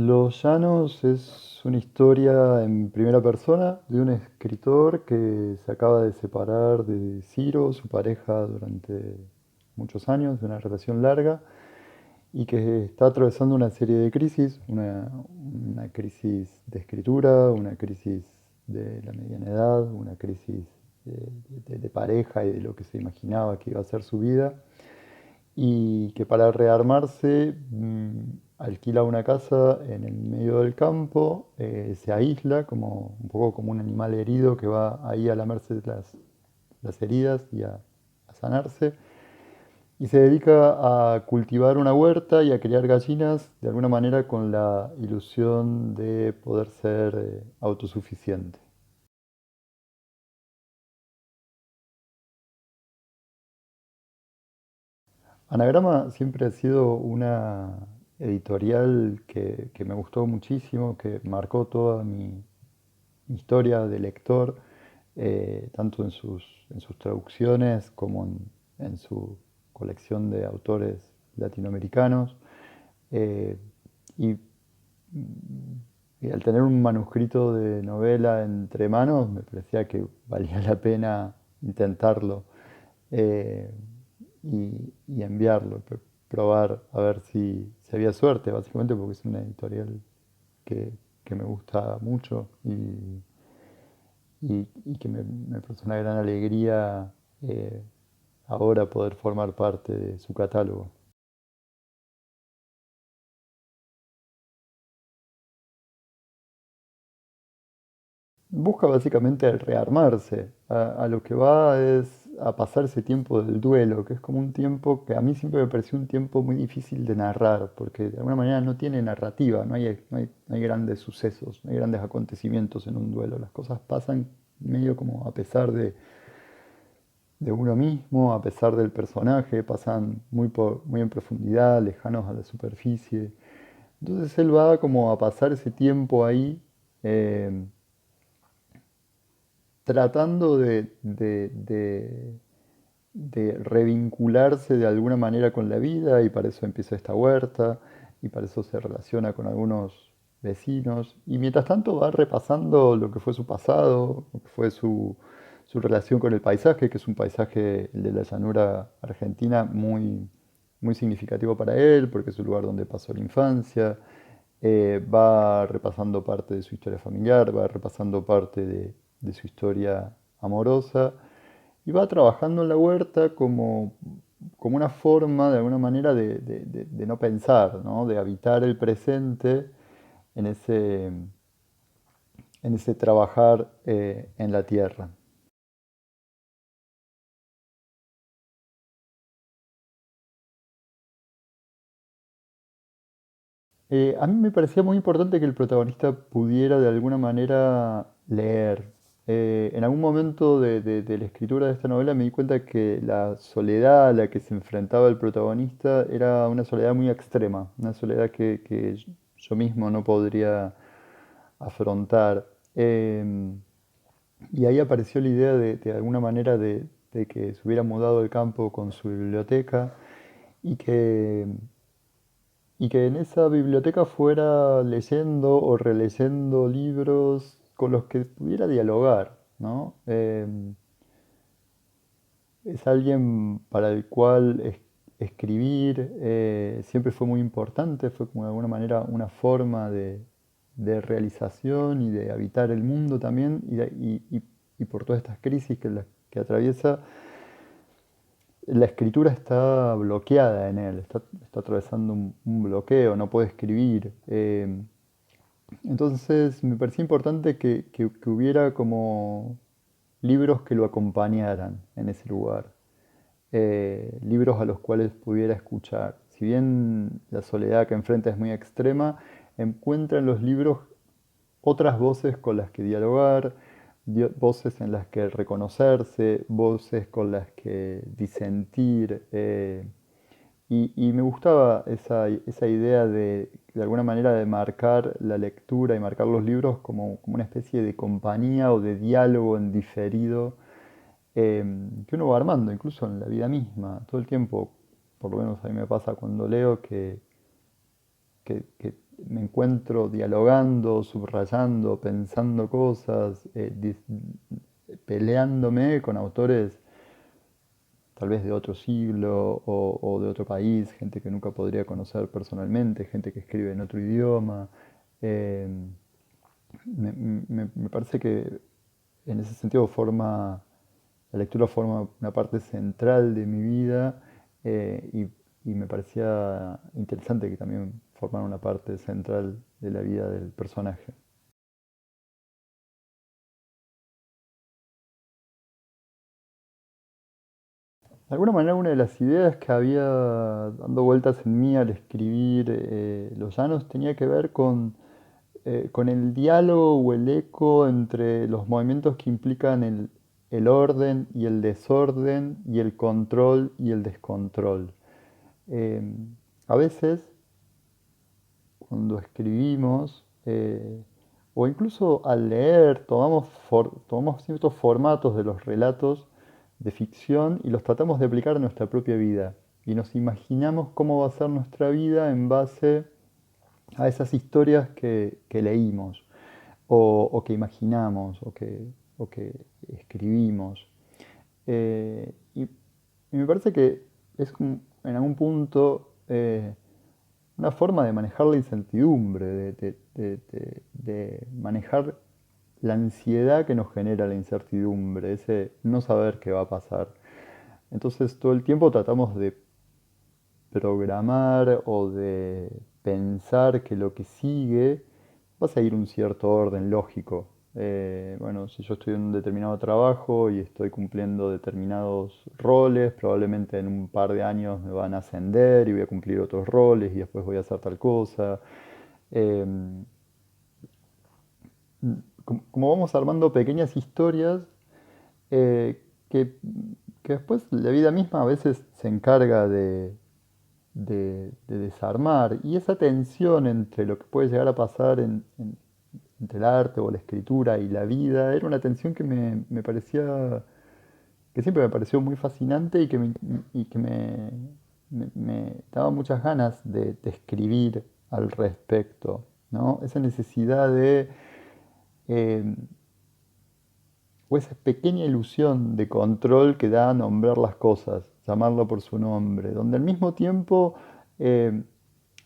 Los Llanos es una historia en primera persona de un escritor que se acaba de separar de Ciro, su pareja, durante muchos años, de una relación larga, y que está atravesando una serie de crisis, una crisis de escritura, una crisis de la mediana edad, una crisis de pareja y de lo que se imaginaba que iba a ser su vida, y que para rearmarse alquila una casa en el medio del campo, se aísla como un poco como un animal herido que va ahí a lamerse las heridas y a sanarse, y se dedica a cultivar una huerta y a criar gallinas de alguna manera con la ilusión de poder ser autosuficiente. Anagrama siempre ha sido una editorial que me gustó muchísimo, que marcó toda mi historia de lector, tanto en sus traducciones como en su colección de autores latinoamericanos. Eh, y, y al tener un manuscrito de novela entre manos, me parecía que valía la pena intentarlo. eh, y enviarlo, probar a ver si había suerte, básicamente porque es una editorial que, que me gusta mucho y que me produce una gran alegría ahora poder formar parte de su catálogo. Busca básicamente el rearmarse. A lo que va es a pasar ese tiempo del duelo, que es como un tiempo que a mí siempre me pareció un tiempo muy difícil de narrar, porque de alguna manera no tiene narrativa, no hay grandes sucesos, no hay grandes acontecimientos en un duelo. Las cosas pasan medio como a pesar de uno mismo, a pesar del personaje, pasan muy en profundidad, lejanos a la superficie. Entonces él va como a pasar ese tiempo ahí. eh, Tratando de revincularse de alguna manera con la vida, y para eso empieza esta huerta y para eso se relaciona con algunos vecinos, y mientras tanto va repasando lo que fue su pasado, lo que fue su relación con el paisaje, que es un paisaje, el de la llanura argentina, muy significativo para él, porque es un lugar donde pasó la infancia. Va repasando parte de su historia familiar, va repasando parte de su historia amorosa, y va trabajando en la huerta como una forma, de alguna manera, de no pensar, ¿no? De habitar el presente en en ese trabajar en la tierra. A mí me parecía muy importante que el protagonista pudiera de alguna manera leer. En algún momento de la escritura de esta novela me di cuenta que la soledad a la que se enfrentaba el protagonista era una soledad muy extrema, una soledad que yo mismo no podría afrontar. Y ahí apareció la idea de alguna manera de que se hubiera mudado al campo con su biblioteca y y que en esa biblioteca fuera leyendo o releyendo libros con los que pudiera dialogar, ¿no? Es alguien para el cual escribir siempre fue muy importante, fue como de alguna manera una forma de realización y de habitar el mundo también, y por todas estas crisis que atraviesa, la escritura está bloqueada en él, está atravesando un bloqueo, no puede escribir. Entonces me parecía importante que hubiera como libros que lo acompañaran en ese lugar, libros a los cuales pudiera escuchar. Si bien la soledad que enfrenta es muy extrema, encuentra en los libros otras voces con las que dialogar, voces en las que reconocerse, voces con las que disentir. Y me gustaba esa idea de alguna manera, de marcar la lectura y marcar los libros como una especie de compañía o de diálogo en diferido, que uno va armando, incluso en la vida misma, todo el tiempo. Por lo menos a mí me pasa cuando leo que me encuentro dialogando, subrayando, pensando cosas, peleándome con autores tal vez de otro siglo o de otro país, gente que nunca podría conocer personalmente, gente que escribe en otro idioma. Eh, me parece que en ese sentido la lectura forma una parte central de mi vida, y me parecía interesante que también formara una parte central de la vida del personaje. De alguna manera, una de las ideas que había dando vueltas en mí al escribir Los Llanos tenía que ver con el diálogo o el eco entre los movimientos que implican el orden y el desorden y el control y el descontrol. Eh, a veces, cuando escribimos, o incluso al leer, tomamos ciertos formatos de los relatos de ficción y los tratamos de aplicar a nuestra propia vida. Y nos imaginamos cómo va a ser nuestra vida en base a esas historias que leímos, o que imaginamos, o que escribimos. Y me parece que es en algún punto una forma de manejar la incertidumbre, de manejar la ansiedad que nos genera la incertidumbre, ese no saber qué va a pasar. Entonces todo el tiempo tratamos de programar o de pensar que lo que sigue va a seguir un cierto orden lógico. Bueno, si yo estoy en un determinado trabajo y estoy cumpliendo determinados roles, probablemente en un par de años me van a ascender y voy a cumplir otros roles y después voy a hacer tal cosa. Eh, como vamos armando pequeñas historias, eh, que, que después la vida misma a veces se encarga de desarmar. Y esa tensión entre lo que puede llegar a pasar entre el arte o la escritura y la vida, era una tensión que me parecía, que siempre me pareció muy fascinante y que me daba muchas ganas de escribir al respecto, ¿no? Esa necesidad eh, o esa pequeña ilusión de control que da a nombrar las cosas, llamarlo por su nombre, donde al mismo tiempo eh,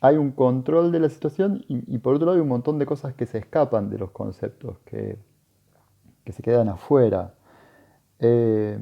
hay un control de la situación y por otro lado hay un montón de cosas que se escapan de los conceptos, que se quedan afuera. Eh,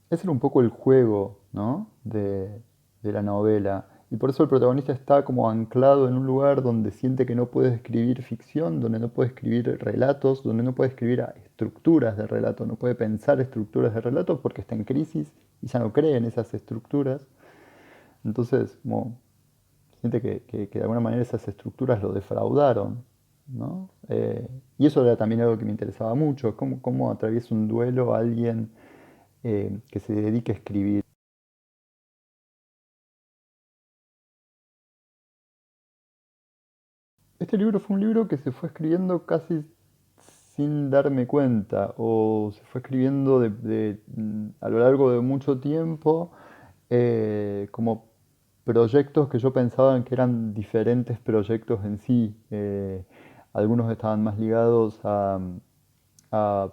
Ese era un poco el juego, ¿no? de la novela. Y por eso el protagonista está como anclado en un lugar donde siente que no puede escribir ficción, donde no puede escribir relatos, donde no puede escribir estructuras de relato, no puede pensar estructuras de relato porque está en crisis y ya no cree en esas estructuras. Entonces, como siente que de alguna manera esas estructuras lo defraudaron, ¿no? Y eso era también algo que me interesaba mucho, cómo atraviesa un duelo a alguien que se dedique a escribir. Este libro fue un libro que se fue escribiendo casi sin darme cuenta, o se fue escribiendo a lo largo de mucho tiempo, como proyectos que yo pensaba que eran diferentes proyectos en sí. Algunos estaban más ligados a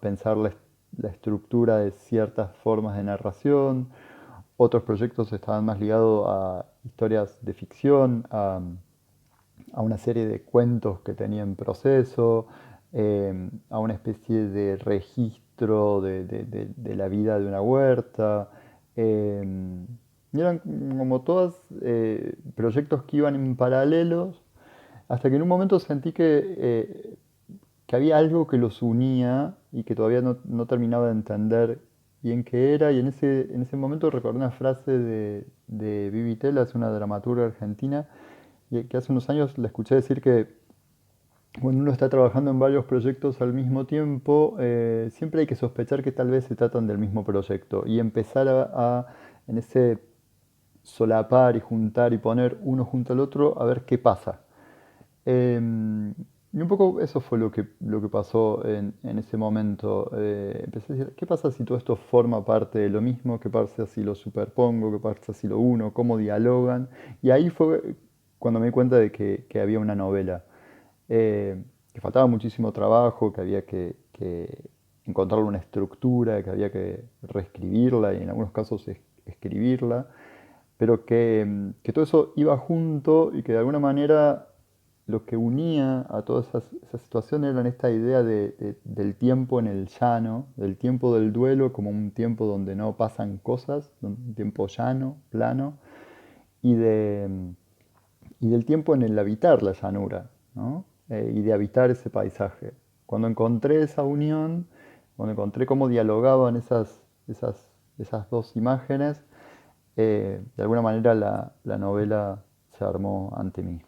pensar la estructura de ciertas formas de narración, otros proyectos estaban más ligados a historias de ficción, a una serie de cuentos que tenía en proceso, a una especie de registro de la vida de una huerta. eh, y eran como todos proyectos que iban en paralelos, hasta que en un momento sentí que había algo que los unía y que todavía no terminaba de entender bien qué era. Y en ese momento recordé una frase de Vivi Telas, una dramaturga argentina, y que hace unos años la escuché decir que cuando uno está trabajando en varios proyectos al mismo tiempo, siempre hay que sospechar que tal vez se tratan del mismo proyecto y empezar en ese solapar y juntar y poner uno junto al otro a ver qué pasa. Y un poco eso fue lo que pasó en ese momento. Empecé a decir, ¿qué pasa si todo esto forma parte de lo mismo? ¿Qué pasa si lo superpongo? ¿Qué pasa si lo uno? ¿Cómo dialogan? Y ahí fue cuando me di cuenta de que había una novela, que faltaba muchísimo trabajo, que había que encontrarle una estructura, que había que reescribirla y en algunos casos escribirla, pero que todo eso iba junto y que de alguna manera lo que unía a todas esas situaciones eran esta idea del tiempo en el llano, del tiempo del duelo como un tiempo donde no pasan cosas, un tiempo llano, plano, y, y del tiempo en el habitar la llanura, ¿no? Y de habitar ese paisaje. Cuando encontré esa unión, cuando encontré cómo dialogaban esas dos imágenes, de alguna manera la novela se armó ante mí.